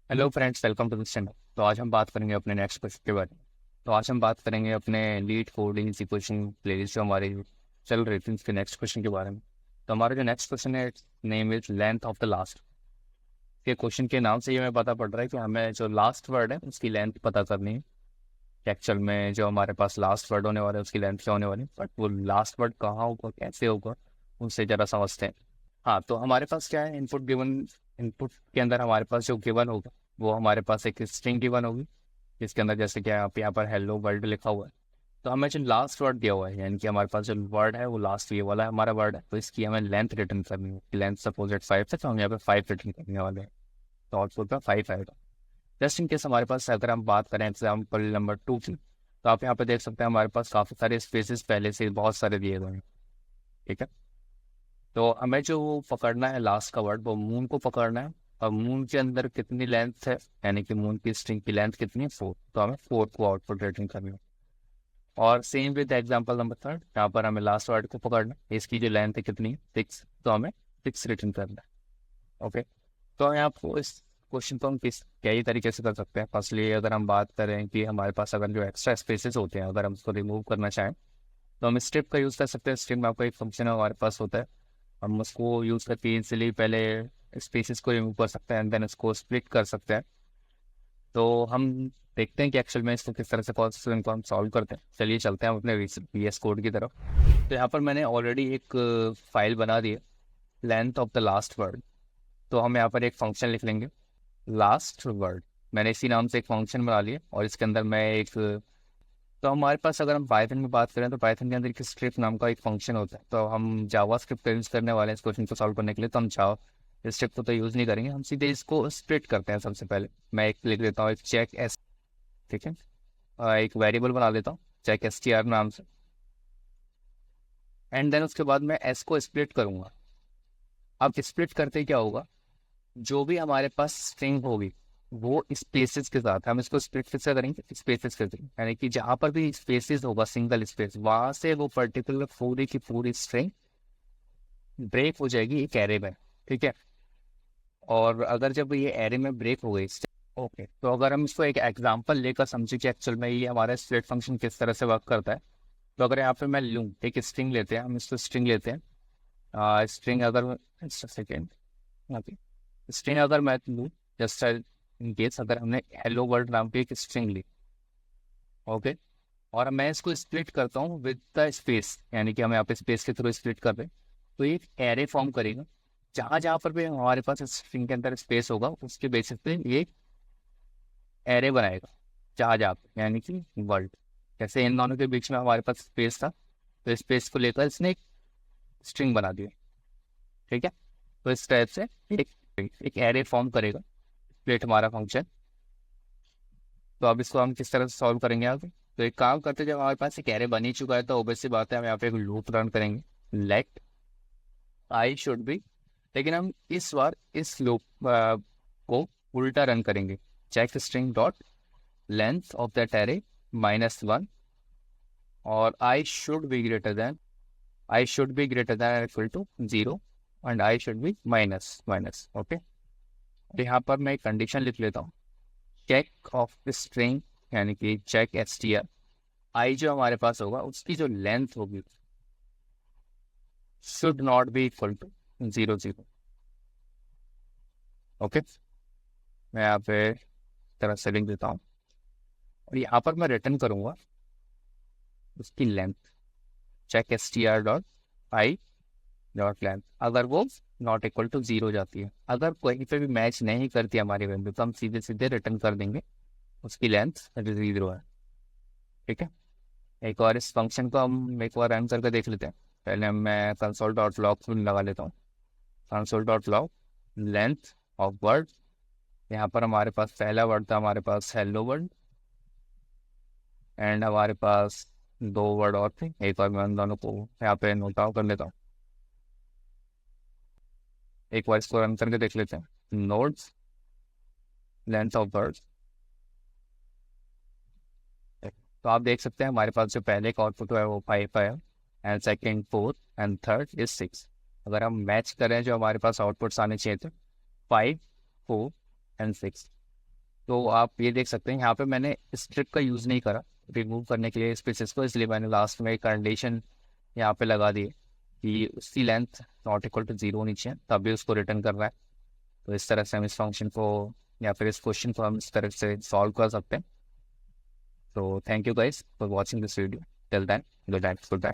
Hello friends, welcome to this channel. तो आज हम बात करेंगे अपने नेक्स्ट क्वेश्चन के बारे में। तो आज हम बात करेंगे अपने लीड कोडिंग इक्वेशन प्लेलिस्ट जो हमारी चल रही थी उसके नेक्स्ट क्वेश्चन के बारे में। तो हमारा जो नेक्स्ट क्वेश्चन है, name is length of the last. के क्वेश्चन के नाम से ये हमें पता पड़ रहा है कि हमें जो लास्ट वर्ड है उसकी लेंथ पता करनी है। एक्चुअल में जो हमारे पास लास्ट वर्ड होने वाला है उसकी लेंथ क्या होने वाली है, बट वो लास्ट वर्ड कहाँ होगा, कैसे होगा, उनसे जरा समझते हैं। हाँ, तो हमारे पास क्या है, इनपुट गिवन। इनपुट के अंदर हमारे पास जो गिवन होगा वो हमारे पास एक स्ट्रिंग गिवन होगी, जिसके अंदर जैसे कि आप यहाँ पर हेलो वर्ल्ड लिखा हुआ है। तो हमें जो लास्ट वर्ड दिया हुआ है, यानी कि हमारे पास जो वर्ड है वो लास्ट ये वाला हमारा वर्ड है, तो इसकी हमें लेंथ रिटर्न करनी है। लेंथ सपोज एट 5 है, तो हम यहाँ पे 5 रिटर्न करने वाले हैं। तो आउटपुट में 5 आएगा। जस्ट इन केस हमारे पास अगर हम बात करें एग्जाम्पल नंबर 2 की, तो आप यहाँ पे देख सकते हैं हमारे पास काफ़ी सारे स्पेसेस पहले से बहुत सारे दिए हुए हैं। ठीक है, तो हमें जो पकड़ना है लास्ट का वर्ड, वो मून को पकड़ना है। और मून के अंदर कितनी लेंथ है, यानी कि मून की स्ट्रिंग की लेंथ कितनी है, 4। तो हमें 4 को आउटपुट रिटर्न करनी है। और सेम विद एग्जांपल नंबर 3, यहाँ पर हमें लास्ट वर्ड को पकड़ना है, इसकी जो लेंथ है कितनी है, 6। तो हमें 6 रिटर्न करना है। ओके, तो हमें आपको इस क्वेश्चन को हम किस कई तरीके से कर सकते हैं। फर्स्टली अगर हम बात करें कि हमारे पास अगर जो एक्स्ट्रा स्पेसेस होते हैं, अगर हम उसको रिमूव करना चाहें, तो हम स्ट्रिप का यूज़ कर सकते हैं। स्ट्रिप में आपका एक फंक्शन हमारे पास होता है, हम उसको यूज़ करके इजीली पहले स्पेसिस को रिमूव कर सकते हैं एंड देन उसको स्प्लिट कर सकते हैं। तो हम देखते हैं कि एक्चुअल में इसको किस तरह से क्वेश्चन को हम सॉल्व करते हैं। चलिए चलते हैं हम अपने VS कोड की तरफ। तो यहाँ पर मैंने ऑलरेडी एक फाइल बना दी है, length of the last word. तो हम यहाँ पर एक फंक्शन लिख लेंगे, लास्ट वर्ड। मैंने इसी नाम से एक फंक्शन बना लिया और इसके अंदर मैं एक तो हमारे पास अगर हम पाइथन में बात करें तो पाइथन के अंदर एक स्ट्रिप नाम का एक फंक्शन होता है। तो हम जावा स्क्रिप्ट का यूज़ करने वाले हैं इस क्वेश्चन को सॉल्व करने के लिए, तो हम जावा स्क्रिप्ट को तो यूज़ नहीं करेंगे, हम सीधे इसको स्प्लिट करते हैं। सबसे पहले मैं एक लिख देता हूँ, एक चेक एस। ठीक है, एक वेरिएबल बना लेता हूँ चेक STR नाम से, एंड देन उसके बाद मैं एस को स्प्लिट करूंगा। अब स्प्लिट करते क्या होगा, जो भी हमारे पास स्ट्रिंग होगी वो स्पेसेस के साथ, हम इसको स्प्लिट किससे करेंगे, स्पेसेस के थ्रू। यानी कि जहां पर भी स्पेसेस होगा, सिंगल स्पेस, वहां से वो पर्टिकुलर पूरी की पूरी स्ट्रिंग ब्रेक हो जाएगी एक एरे में। ठीक है, और अगर जब ये एरे में ब्रेक हो गई, ओके, तो अगर हम इसको एक एग्जांपल लेकर समझे कि एक्चुअल में ये हमारा स्प्लिट फंक्शन किस तरह से वर्क करता है, तो अगर यहाँ पे मैं लूँ, एक स्ट्रिंग लेते हैं, हम इसको स्ट्रिंग लेते हैं। स्ट्रिंग अगर सेकेंड स्ट्रिंग अगर मैं लूँ, जस्ट इन केस अगर हमने हेलो वर्ल्ड नाम की एक स्ट्रिंग ली, ओके, और मैं इसको स्प्लिट करता हूँ विद द स्पेस, यानी कि हम यहाँ पे स्पेस के थ्रू स्प्लिट कर रहे हैं, तो ये एरे फॉर्म करेगा। जहाँ जहाँ पर भी हमारे पास स्ट्रिंग के अंदर स्पेस होगा उसके बेसिस पे ये एरे बनाएगा, जहाँ जहाँ पे, यानी कि वर्ल्ड। जैसे इन दोनों के बीच में हमारे पास स्पेस था, तो स्पेस को लेकर इसने एक स्ट्रिंग बना दिया। ठीक है, तो इस टाइप से एक एक एरे फॉर्म करेगा स्प्लिट हमारा फंक्शन। तो अब इसको हम किस तरह से सॉल्व करेंगे आगे, तो एक काम करते हैं, जब हमारे पास एक एरे बन ही चुका है तो ऑब्वियस सी बात है हम यहाँ पे एक लूप रन करेंगे, लेट आई शुड बी। लेकिन हम इस बार इस लूप को उल्टा रन करेंगे, check string dot length of that array -1, और I should be greater than equal to 0 and I should be minus minus. Okay, तो यहाँ पर मैं एक कंडीशन लिख लेता हूँ, चेक ऑफ स्ट्रिंग, यानी कि चेक STR, आई जो हमारे पास होगा उसकी जो लेंथ होगी should not be equal to 0 0। Okay, मैं यहाँ पे तरह से लिख देता हूँ और यहाँ पर मैं रिटर्न करूंगा उसकी length, check STR dot I dot length. अगर वो नॉट इक्वल टू 0 जाती है, अगर कहीं पे भी मैच नहीं करती हमारी वैल्यू, तो हम सीधे सीधे रिटर्न कर देंगे उसकी लेंथ 0 है। ठीक है, एक और इस फंक्शन को हम एक बार रन करके देख लेते हैं। पहले मैं कंसोल डॉट लॉग लगा लेता हूँ, console dot log length of word. यहाँ पर हमारे पास पहला वर्ड था, हमारे पास हेलो वर्ड, एंड हमारे पास दो वर्ड और थे। एक बार मैं उन दोनों को यहाँ पे नोट डाउन कर लेता हूँ, एक बार इसको रन करके देख लेते हैं। नोट्स लेंथ ऑफ वर्ड, तो आप देख सकते हैं हमारे पास जो पहले का आउटपुट है वो 5 है, and second 4 and third is 6। अगर हम मैच करें जो हमारे पास आउटपुट्स आने चाहिए थे 5 4 एंड 6, तो आप ये देख सकते हैं यहाँ पे मैंने स्ट्रिप का यूज़ नहीं करा रिमूव करने के लिए स्पेसेस को, इसलिए मैंने लास्ट में कंडीशन यहाँ पे लगा दी कि उसकी लेंथ नॉट इक्वल टू 0 होनी चाहिए, तभी उसको रिटर्न करना है। तो इस तरह से हम इस फंक्शन को या फिर इस क्वेश्चन को हम इस तरह से सॉल्व कर सकते हैं। तो thank you guys for watching this video, till then good night, good bye.